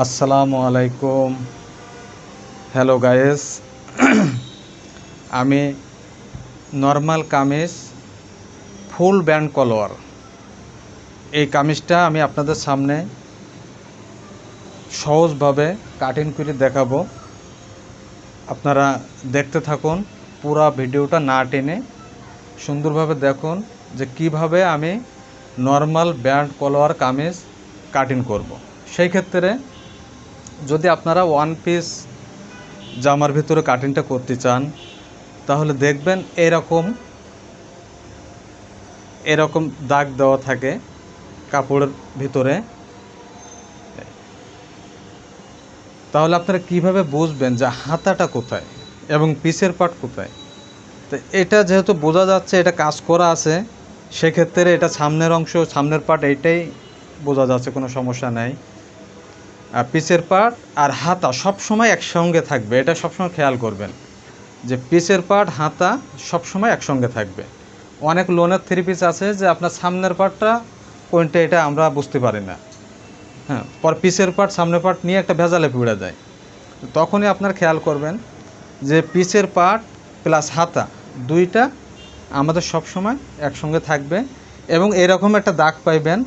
আসসালামু আলাইকুম। Hello guys, আমি নর্মাল কামিজ ফুল ব্যান্ড কলোয়ার এই কামিজটা আমি আপনাদের সামনে সহজভাবে কাটিং করে দেখাবো। আপনারা দেখতে থাকুন, পুরা ভিডিওটা না টেনে সুন্দরভাবে দেখুন যে কিভাবে আমি নর্মাল ব্যান্ড কলোয়ার কামিজ কাটিং করব। সেই ক্ষেত্রে যদি আপনারা ওয়ান পিস জামার ভিতরে কাটিংটা করতে চান তাহলে দেখবেন এরকম দাগ দেওয়া থাকে কাপড়ের ভিতরে। তাহলে আপনারা কিভাবে বুঝবেন যে হাতাটা কোথায় এবং পিসের পার্ট কোথায়? তো এটা যেহেতু বোঝা যাচ্ছে এটা কাজ করা আছে, সেক্ষেত্রে এটা সামনের অংশ, সামনের পার্ট এইটাই বোঝা যাচ্ছে, কোনো সমস্যা নাই। আর পিসের পার্ট আর হাতা সবসময় একসঙ্গে থাকবে, এটা সবসময় খেয়াল করবেন যে পিসের পার্ট হাতা সবসময় একসঙ্গে থাকবে। অনেক লোনের থ্রি পিস আছে যে আপনার সামনের পার্টটা কোনটা এটা আমরা বুঝতে পারি না, হ্যাঁ, পর পিসের পার্ট সামনের পার্ট নিয়ে একটা ভেজালে পড়ে যায়। তখনই আপনার খেয়াল করবেন যে পিসের পার্ট প্লাস হাতা দুইটা আমাদের সবসময় একসঙ্গে থাকবে এবং এরকম একটা দাগ পাইবেন।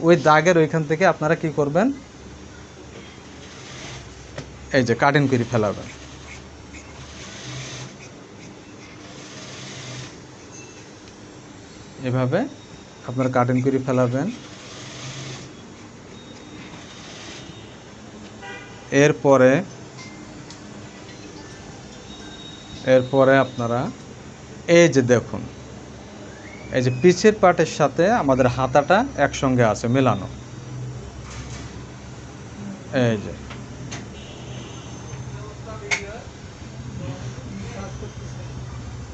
ওই দাগের ওইখান থেকে আপনারা কি করবেন, এই যে কাটিং করে ফেলাবেন। এভাবে আপনারা কাটিং করে ফেলাবেন। এরপরে আপনারা এই যে দেখুন, এই যে পিছের পার্টের সাথে আমাদের হাতাটা একসঙ্গে আছে মেলানো। এই যে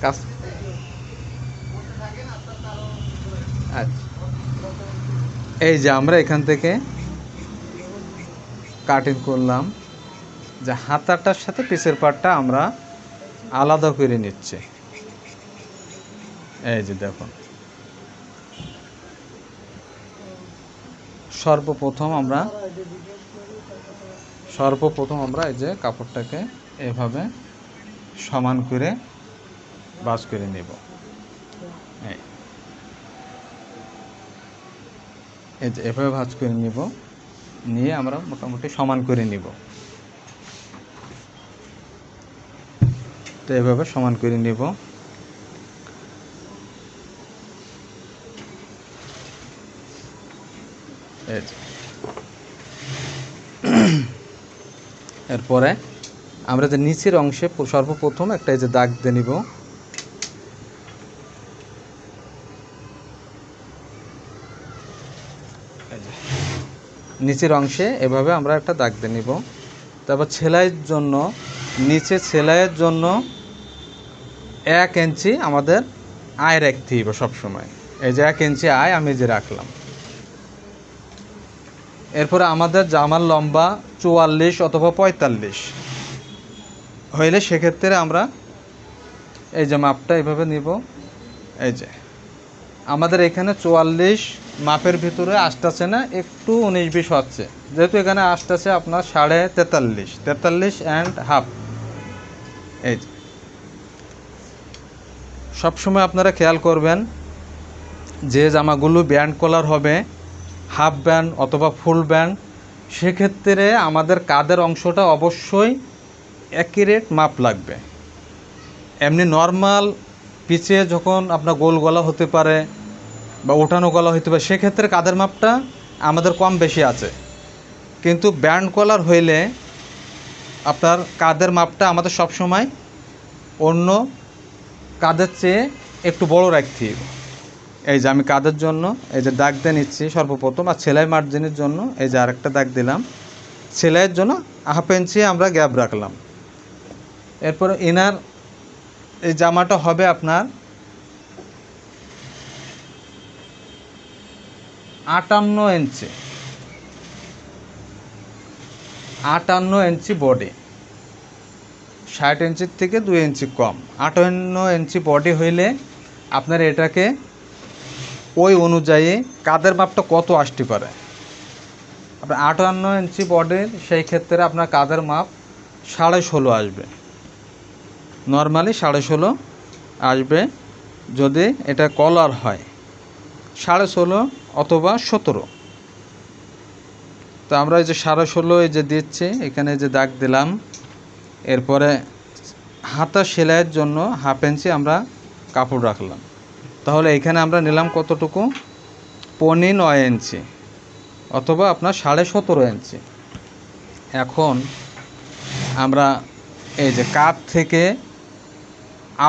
কাজ, আচ্ছা, এই যে আমরা এখান থেকে কাটিং করলাম যে হাতাটার সাথে পিছের পার্টটা আমরা আলাদা করে নিচ্ছি। এই যে দেখুন, সর্বপ্রথম আমরা এই যে কাপড়টাকে এভাবে সমান করে ভাঁজ করে নেব। এই যে এভাবে ভাঁজ করে নিব, নিয়ে আমরা মোটামুটি সমান করে নিব। তো এভাবে সমান করে নিব। এরপরে আমরা যে নিচের অংশে সর্বপ্রথম একটা এই যে দাগ দিয়ে নিব। নিচের অংশে এভাবে আমরা একটা দাগ দিয়ে নিব। তারপর সেলাইয়ের জন্য, নিচে সেলাইয়ের জন্য 1 ইঞ্চি আমাদের আয় রাখতে হবে সবসময়। এই যে 1 ইঞ্চি আয় আমি যে রাখলাম। এরপরে আমাদের জামার লম্বা 44 অথবা 45 হইলে সেক্ষেত্রে আমরা এই যে মাপটা এভাবে নিব। এই যে আমাদের এখানে 44 মাপের ভিতরে আসতেছে না, একটু 19-20 হচ্ছে, যেহেতু এখানে আসতেছে আপনার 43.5 অ্যান্ড হাফ। এই যে সবসময় আপনারা খেয়াল করবেন যে জামাগুলো ব্যান্ড কলার হবে, হাফ ব্যান্ড অথবা ফুল ব্যান্ড, সেক্ষেত্রে আমাদের কাঁধের অংশটা অবশ্যই অ্যাকুরেট মাপ লাগবে। এমনি নর্মাল পিছে যখন আপনার গোল গলা হতে পারে বা ওঠানো গলা হতে পারে, সেক্ষেত্রে কাঁধের মাপটা আমাদের কম বেশি আছে, কিন্তু ব্যান্ড কলার হইলে আপনার কাঁধের মাপটা আমাদের সবসময় অন্য কাঁধের চেয়ে একটু বড় রাখতে হবে। এই যে আমি কাঁধের জন্য এই যে দাগ দিয়ে নিচ্ছি সর্বপ্রথম, আর সেলাই মার্জিনের জন্য এই যে আরেকটা দাগ দিলাম। সেলাইয়ের জন্য 1/2 ইঞ্চি আমরা গ্যাপ রাখলাম। এরপর ইনার এই জামাটা হবে আপনার 58 ইঞ্চি বডি, 60 ইঞ্চির থেকে 2 ইঞ্চি কম। 58 ইঞ্চি বডি হইলে আপনার এটাকে ওই অনুযায়ী কাঁধের মাপটা কত আসতে পারে আপনার 58 ইঞ্চি বডির, সেই ক্ষেত্রে আপনার কাঁধের মাপ 16.5 আসবে, নর্মালি 16.5 আসবে। যদি এটা কলার হয় 16.5 অথবা 17। তো আমরা এই যে 16.5 এই যে দিচ্ছি, এখানে যে দাগ দিলাম, এরপরে হাতা সেলাইয়ের জন্য 1/2 ইঞ্চি আমরা কাপড় রাখলাম। তাহলে এখানে আমরা নিলাম কতটুকু, 9.5 ইঞ্চি অথবা আপনার 17.5 ইঞ্চি। এখন আমরা এই যে কাঁধ থেকে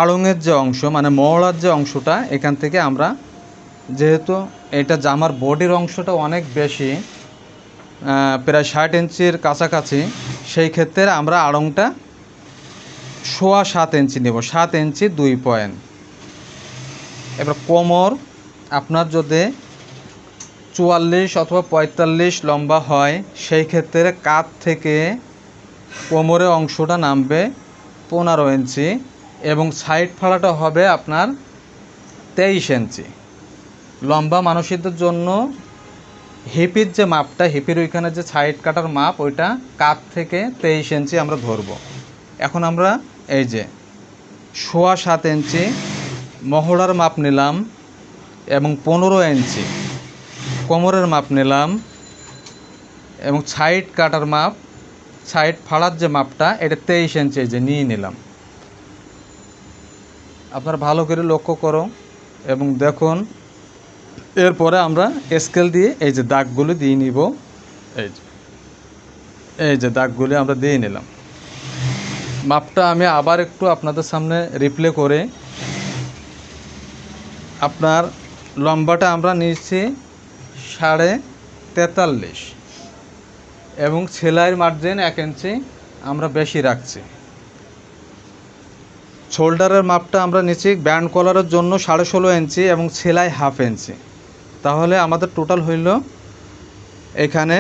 আড়ংয়ের যে অংশ, মানে মহড়ার যে অংশটা, এখান থেকে আমরা, যেহেতু এটা জামার বডির অংশটা অনেক বেশি, প্রায় 60 ইঞ্চির কাছাকাছি, সেই ক্ষেত্রে আমরা আড়ংটা 7.25 ইঞ্চি নেব, 7 ইঞ্চি 2 পয়েন্ট। এবার কোমর আপনার যদি 44 অথবা 45 লম্বা হয়, সেই ক্ষেত্রে কাঁধ থেকে কোমরের অংশটা নামবে 15 ইঞ্চি এবং সাইড ফাড়াটা হবে আপনার 23 ইঞ্চি। লম্বা মানুষদের জন্য হিপির যে মাপটা, হিপির ওইখানে যে সাইড কাটার মাপ, ওইটা কাঁধ থেকে 23 ইঞ্চি আমরা ধরবো। এখন আমরা এই যে 7.25 ইঞ্চি মহড়ার মাপ নিলাম এবং 15 ইঞ্চি কোমরের মাপ নিলাম এবং সাইড কাটার মাপ, সাইড ফাড়ার যে মাপটা, এটা 23 ইঞ্চি যে নিয়ে নিলাম। আপনারা ভালো করে লক্ষ্য করো এবং দেখুন। এরপরে আমরা স্কেল দিয়ে এই যে দাগগুলো দিয়ে নিব, এই যে দাগগুলি আমরা দিয়ে নিলাম। মাপটা আমি আবার একটু আপনাদের সামনে রিপ্লে করে, আপনার লম্বাটা আমরা নিচ্ছি 43.5 এবং সেলাইয়ের মার্জিন 1 ইঞ্চি আমরা বেশি রাখছি। শোল্ডারের মাপটা আমরা নিচ্ছি ব্যান্ড কলারের জন্য 16.5 ইঞ্চি এবং সেলাই 1/2 ইঞ্চি। তাহলে আমাদের টোটাল হইল, এখানে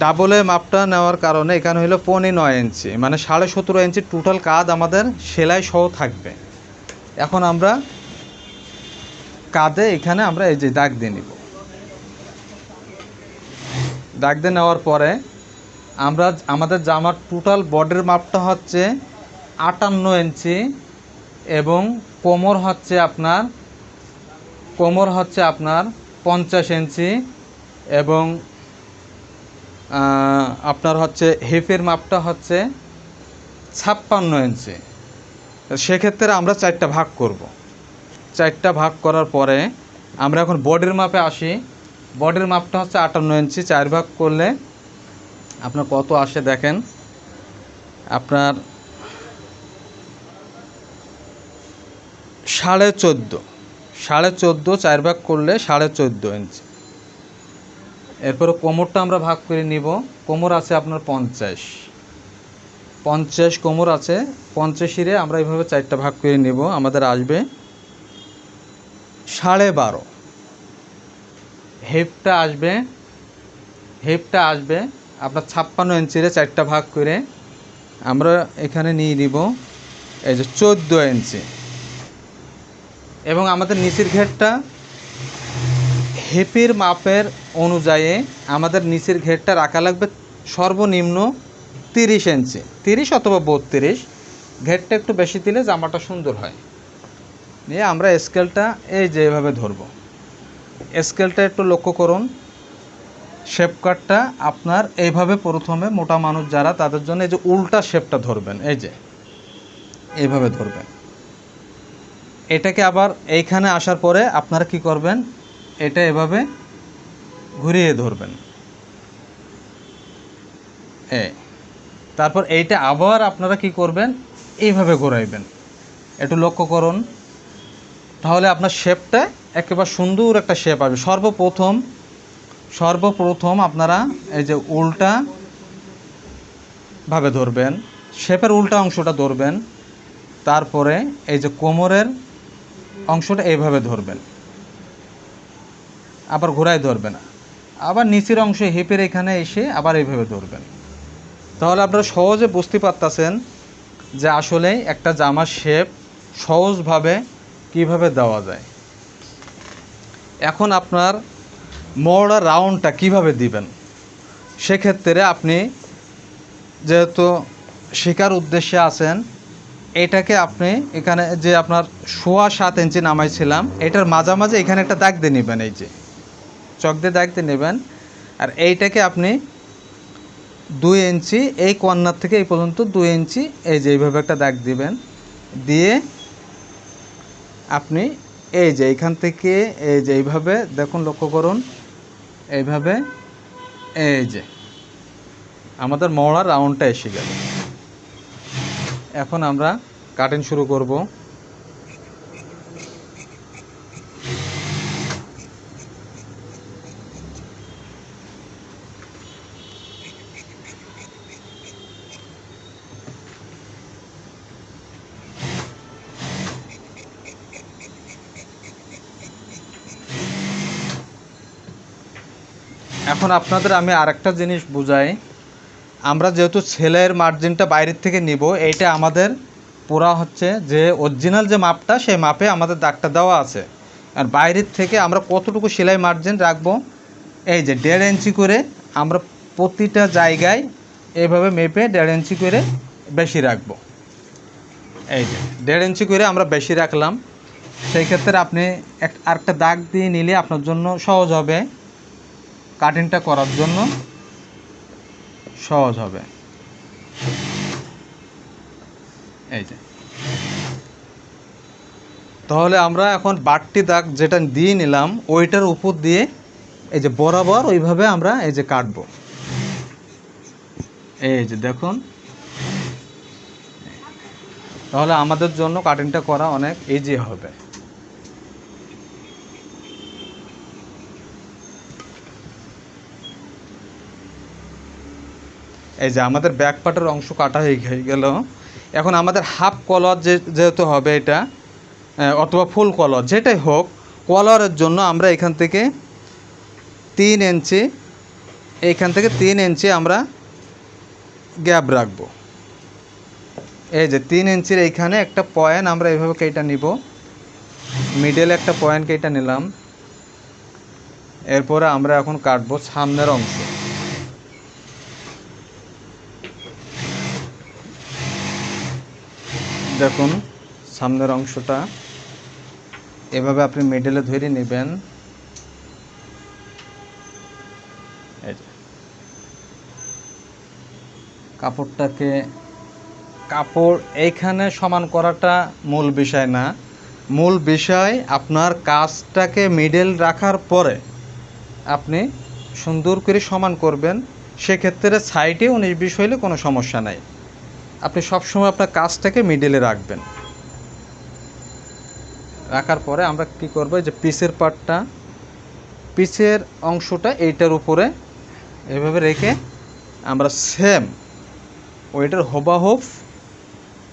ডাবলে মাপটা নেওয়ার কারণে এখানে হইল 9.5 ইঞ্চি, মানে 17.5 ইঞ্চি টোটাল কাঁধ আমাদের সেলাই সহ থাকবে। এখন আমরা কাঁধে এখানে আমরা এই যে দাগ দিয়ে নিব। দাগ দিয়ে নেওয়ার পরে আমরা আমাদের জামার টোটাল বডির মাপটা হচ্ছে 58 ইঞ্চি এবং কোমর হচ্ছে আপনার 50 ইঞ্চি এবং আপনার হচ্ছে হিপের মাপটা হচ্ছে 56 ইঞ্চি। সেক্ষেত্রে আমরা 4টা ভাগ করব। 4টা ভাগ করার পরে আমরা এখন বডির মাপে আসি। বডির মাপটা হচ্ছে 58 ইঞ্চি, 4 ভাগ করলে আপনার কত আসে দেখেন। আপনার 14.5 4 ভাগ করলে 14.5 ইঞ্চি। এরপরে কোমরটা আমরা ভাগ করে নিব। কোমর আছে আপনার 50 কোমর আছে, 50-এর আমরা এইভাবে 4টা ভাগ করে নিব। আমাদের আসবে 12.5। হেপটা আসবে আপনার 56 ইঞ্চিরে 4টা ভাগ করে আমরা এখানে নিয়ে নিব এই যে 14 ইঞ্চি। এবং আমাদের নিচের ঘেরটা হেপের মাপের অনুযায়ী আমাদের নিচের ঘেরটা রাখা লাগবে সর্বনিম্ন 30 ইঞ্চি, 30 অথবা 32। ঘেরটা একটু বেশি দিলে জামাটা সুন্দর হয়। নিয়ে আমরা স্কেলটা এই যে এভাবে ধরব। স্কেলটা একটু লক্ষ্য করুন। শেপ কাটটা আপনার এইভাবে প্রথমে মোটা মানুষ যারা, তাদের জন্য এই যে উল্টা শেপটা ধরবেন, এই যে এইভাবে ধরবেন। এটাকে আবার এইখানে আসার পরে আপনারা কি করবেন, এটা এভাবে ঘুরিয়ে ধরবেন। তারপর এইটা আবার আপনারা কি করবেন, এইভাবে ঘোরাইবেন। একটু লক্ষ্য করুন, তাহলে আপনার শেপটা একেবারে সুন্দর একটা শেপ আসবে। সর্বপ্রথম আপনারা এই যে উল্টা ভাবে ধরবেন, শেপের উল্টা অংশটা ধরবেন। তারপরে এই যে কোমরের অংশটা এইভাবে ধরবেন, আবার ঘোরায় ধরবেন। আবার নিচের অংশে হিপের এখানে এসে আবার এইভাবে ধরবেন। তাহলে আপনারা সহজে বুঝতে পারতেছেন যে আসলে একটা জামার শেপ সহজভাবে কিভাবে দেওয়া যায়। এখন আপনার মোড়া রাউন্ডটা কিভাবে দিবেন, সেক্ষেত্রে আপনি যেহেতু শিকার উদ্দেশ্যে আছেন, এটাকে আপনি এখানে যে আপনার 7.25 ইঞ্চি নামাইছিলাম, এটার মাঝামাঝি এখানে একটা দাগ দিয়ে নেবেন, এই যে চক দিয়ে দাগ দিয়ে নেবেন। আর এইটাকে আপনি 2 ইঞ্চি, এই কর্নার থেকে এই পর্যন্ত 2 ইঞ্চি, এই যে এইভাবে একটা দাগ দিবেন। দিয়ে আপনি এই যে এইখান থেকে এই যে এইভাবে দেখুন, লক্ষ্য করুন, এইভাবে এই যে আমাদের মহড়ার রাউন্ডটা এসে গেল। এখন আমরা কাটিং শুরু করব। এখন আপনাদের আমি আরেকটা জিনিস বুঝাই। আমরা যেহেতু সেলাইয়ের মার্জিনটা বাইরের থেকে নিব, এইটা আমাদের পুরা হচ্ছে যে অরিজিনাল যে মাপটা, সেই মাপে আমাদের দাগটা দেওয়া আছে। আর বাইরের থেকে আমরা কতটুকু সেলাই মার্জিন রাখবো, এই যে 1.5 ইঞ্চি করে আমরা প্রতিটা জায়গায় এইভাবে মেপে 1.5 ইঞ্চি করে বেশি রাখবো। এই যে 1.5 ইঞ্চি করে আমরা বেশি রাখলাম। সেই ক্ষেত্রে আপনি আরেকটা দাগ দিয়ে নিলে আপনার জন্য সহজ হবে, কাটিংটা করার জন্য সহজ হবে। এই যে তাহলে আমরা এখন বাড়তি দাগ যেটা দিয়ে নিলাম, ওইটার উপর দিয়ে এই যে বরাবর ওইভাবে আমরা এই যে কাটবো। এই যে দেখুন, তাহলে আমাদের জন্য কাটিংটা করা অনেক ইজি হবে। এই যে আমাদের ব্যাক পার্টের অংশ কাটা হয়ে গেল। এখন আমাদের হাফ কলার যেহেতু হবে এটা, অথবা ফুল কলার যেটাই হোক, কলারের জন্য আমরা এখান থেকে 3 ইঞ্চি, এইখান থেকে 3 ইঞ্চি আমরা গ্যাপ রাখবো। এই যে 3 ইঞ্চির এইখানে একটা পয়েন্ট আমরা এইভাবে কেটে নিব, মিডলে একটা পয়েন্ট কেটে নিলাম। এরপরে আমরা এখন কাটবো সামনের অংশ। দেখুন সামনের অংশটা এভাবে আপনি মিডলে ধরে নেবেন। এই যে কাপড় এইখানে সমান করাটা মূল বিষয় না, মূল বিষয় আপনার কাজটাকে মিডল রাখার পরে আপনি সুন্দর করে সমান করবেন। সেক্ষেত্রে সাইডে 19-20 হইলে কোনো সমস্যা নাই। আপনি সবসময় আপনার কাজটাকে মিডলে রাখবেন। রাখার পরে আমরা কি করব, যে পিসের পার্টটা, পিসের অংশটা এইটার উপরে এভাবে রেখে আমরা সেম ওইটার হুবহু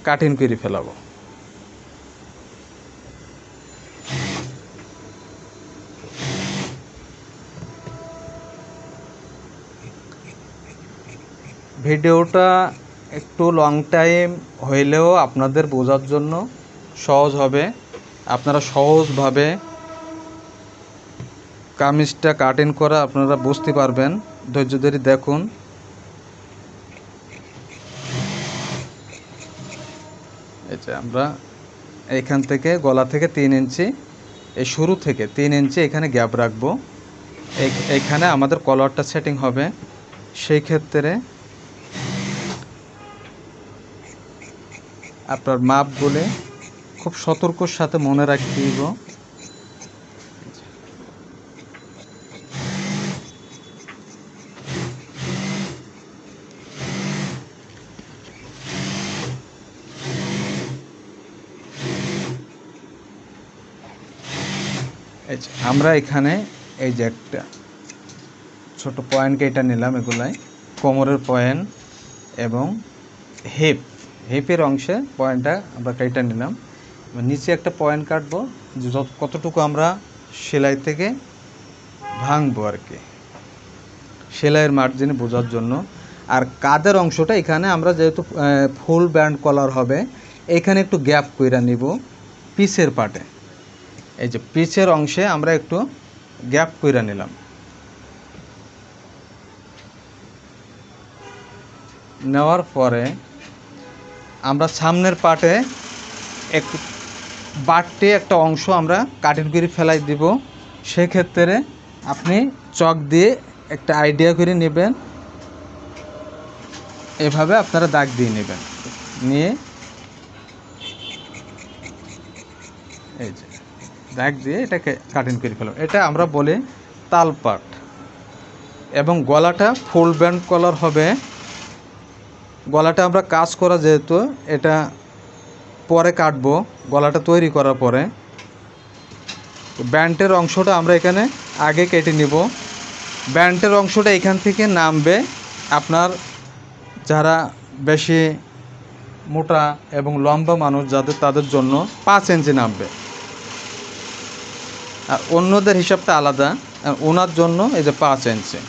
কাটিং করে ফেলাবো। ভিডিওটা একটু লং টাইম হইলেও আপনাদের বোঝার জন্য সহজ হবে। আপনারা সহজভাবে কামিজটা কাটিং করা আপনারা বুঝতে পারবেন। ধৈর্য ধরে দেখুন। এই যে আমরা এইখান থেকে গলা থেকে 3 ইঞ্চি, এই শুরু থেকে 3 ইঞ্চি এখানে গ্যাপ রাখবো। এইখানে আমাদের কলারটা সেটিং হবে। সেই ক্ষেত্রে আপনার মাপগুলো খুব সতর্কর সাথে মনে রাখতে দিব। এই যে আমরা এখানে এই যে একটা ছোট পয়েন্ট কেটে নিলাম, এগুলাই কোমরের পয়েন্ট এবং হিপের অংশে পয়েন্টটা আমরা কেটে নিলাম। নিচে একটা পয়েন্ট কাটবো, যে কতটুকু আমরা সেলাই থেকে ভাঙবো আর কি, সেলাইয়ের মার্জিনে বোঝার জন্য। আর কাঁধের অংশটা এখানে আমরা যেহেতু ফুল ব্যান্ড কলার হবে, এখানে একটু গ্যাপ কইরা নিব পিসের পার্টে। এই যে পিচের অংশে আমরা একটু গ্যাপ কইরা নিলাম। নেওয়ার পরে আমরা সামনের পার্টে একটু বাড়তি একটা অংশ আমরা কাটিং করে ফেলাই দিব। সেক্ষেত্রে আপনি চক দিয়ে একটা আইডিয়া করে নেবেন, এভাবে আপনারা দাগ দিয়ে নেবেন, নিয়ে এই যে দাগ দিয়ে এটাকে কাটিং করে ফেলবেন। এটা আমরা বলি তালপাট। এবং গলাটা ফুল ব্যান্ড কলার হবে। গলাটা আমরা কাজ করা যেহেতু এটা পরে কাটবো, গলাটা তৈরি করার পরে ব্যান্ডের অংশটা আমরা এখানে আগে কেটে নিব। ব্যান্ডের অংশটা এখান থেকে নামবে আপনার যারা বেশি মোটা এবং লম্বা মানুষ যাদের, তাদের জন্য 5 ইঞ্চি নামবে। আর অন্যদের হিসাবটা আলাদা, ওনার জন্য এই যে 5 ইঞ্চি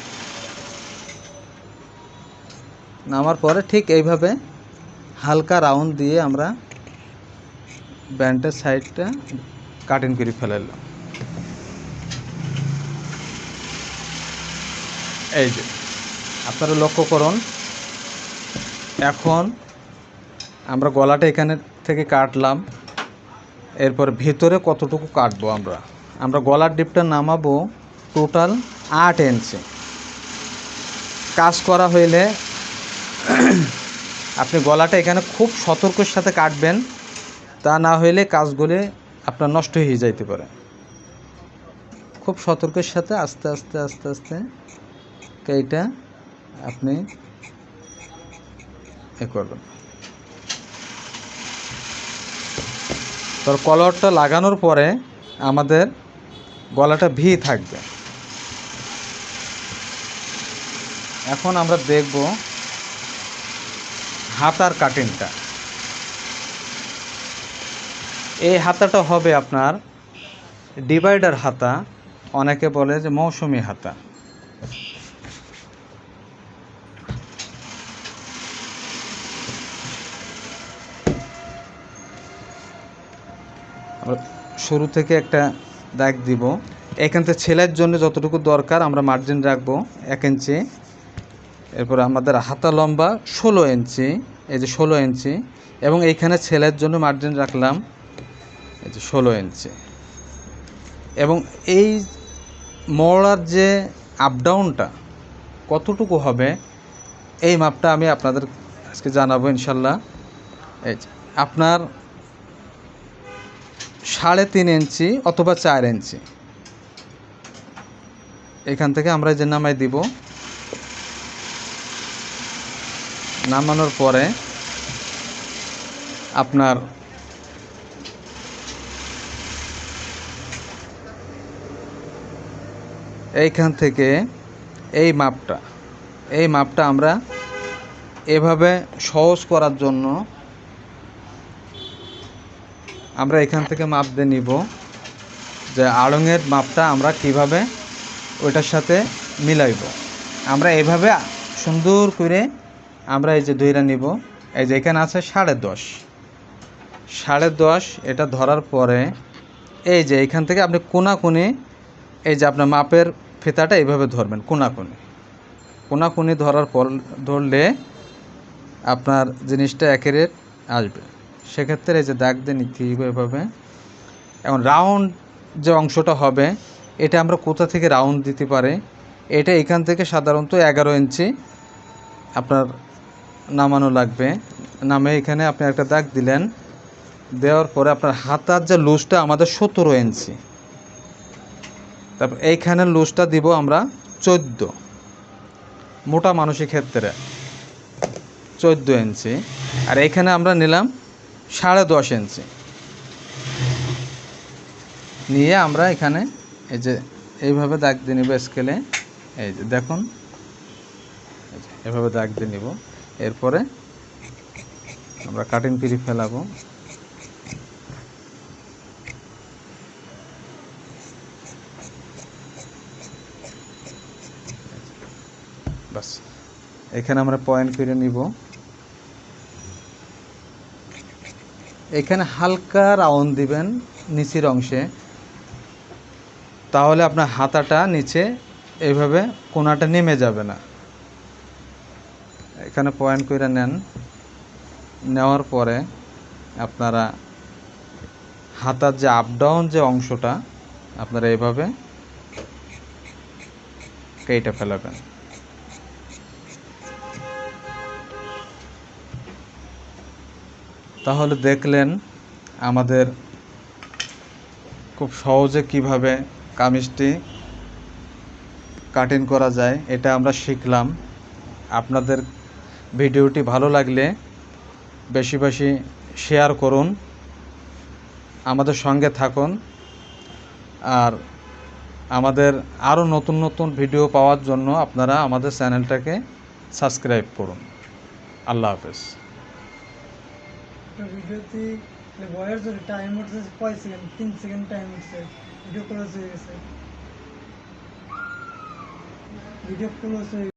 নামার পরে ঠিক এইভাবে হালকা রাউন্ড দিয়ে আমরা ব্যান্ডের সাইডটা কাটিং করে ফেলাইলাম। এই যে আপনারা লক্ষ্য করুন, এখন আমরা গলাটা এখানে থেকে কাটলাম, এরপর ভেতরে কতটুকু কাটবো আমরা গলার ডিপটা নামাবো টোটাল 8 ইঞ্চি। কাজ করা হইলে আপনি গলাটা এখানে খুব সতর্কের সাথে কাটবেন, তা না হইলে কাজগুলি আপনার নষ্ট হয়ে যাইতে পারে। খুব সতর্কের সাথে আস্তে আস্তে আস্তে আস্তে এইটা আপনি করবেন। তোর কলারটা লাগানোর পরে আমাদের গলাটা ভি থাকবে। এখন আমরা দেখব হাতার কাটিংটা। এই হাতাটা হবে আপনার ডিভাইডার হাতা, অনেকে বলে যে মৌসুমি হাতা। শুরু থেকে একটা দাগ দিব, এখান থেকে ছেলের জন্য যতটুকু দরকার আমরা মার্জিন রাখবো 1 ইঞ্চি। এরপর আমাদের হাতা লম্বা 16 ইঞ্চি, এই যে 16 ইঞ্চি, এবং এইখানে ছেলের জন্য মার্জিন রাখলাম এই যে 16 ইঞ্চি। এবং এই মোড়ার যে আপ ডাউনটা কতটুকু হবে এই মাপটা আমি আপনাদের আজকে জানাবো ইনশাল্লাহ। এই যে আপনার 3.5 ইঞ্চি অথবা 4 ইঞ্চি এখান থেকে আমরা যে নামাই দিব। নামানোর পরে আপনার এইখান থেকে এই মাপটা আমরা এভাবে সহজ করার জন্য আমরা এখান থেকে মাপ দিয়ে নিব, যে আড়ঙের মাপটা আমরা কিভাবে ওইটার সাথে মিলাইব। আমরা এভাবে সুন্দর করে আমরা এই যে ধইরা নিব। এই যে এখানে আছে 10.5 এটা ধরার পরে এই যে এখান থেকে আপনি কোনাকুনি, এই যে আপনার মাপের ফিতাটা এইভাবে ধরবেন, কোনাকুনি ধরার পর ধরলে আপনার জিনিসটা অ্যাকুরেট আসবে। সেক্ষেত্রে এই যে দাগ দিয়ে নিতে হবে এভাবে। এখন রাউন্ড যে অংশটা হবে এটা আমরা কোথা থেকে রাউন্ড দিতে পারে, এটা এখান থেকে সাধারণত 11 ইঞ্চি আপনার নামানো লাগবে। নামে এখানে আপনি একটা দাগ দিলেন, দেওয়ার পরে আপনার হাতার যে লুজটা আমাদের 17 ইঞ্চি, তারপর এইখানে লুজটা দিব আমরা 14, মোটা মানুষের ক্ষেত্রে 14 ইঞ্চি। আর এইখানে আমরা নিলাম 10.5 ইঞ্চি নিয়ে আমরা এখানে এই যে এইভাবে দাগ দিয়ে নিব স্কেলে। এই যে দেখুন এভাবে দাগ দিয়ে নিব। এরপরে আমরা কাটিং করে ফেলাবো। বাস এখানে আমরা পয়েন্ট করে নিব। এখানে হালকা রাউন্ড দিবেন নিচের অংশে, তাহলে আপনার হাতাটা নিচে এইভাবে কোনাটা নেমে যাবে না। এখানে পয়েন্ট করে নেন। নেওয়ার পরে আপনারা হাতার যে আপ ডাউন যে অংশটা আপনারা এভাবে কেটে ফেলাবেন। তাহলে দেখলেন আমাদের খুব সহজে কিভাবে কামিজটি কাটিং করা যায়, এটা আমরা শিখলাম। আপনাদের ভিডিওটি ভালো লাগলে বেশি বেশি শেয়ার করুন, আমাদের সঙ্গে থাকুন, আর আমাদের আরও নতুন নতুন ভিডিও পাওয়ার জন্য আপনারা আমাদের চ্যানেলটাকে সাবস্ক্রাইব করুন। আল্লাহ হাফেজ। ভিডিওতে বয়ের জন্য টাইম হচ্ছে 5 সেকেন্ড, 3 সেকেন্ড টাইম হচ্ছে। ভিডিও ক্লোজ হয়ে গেছে।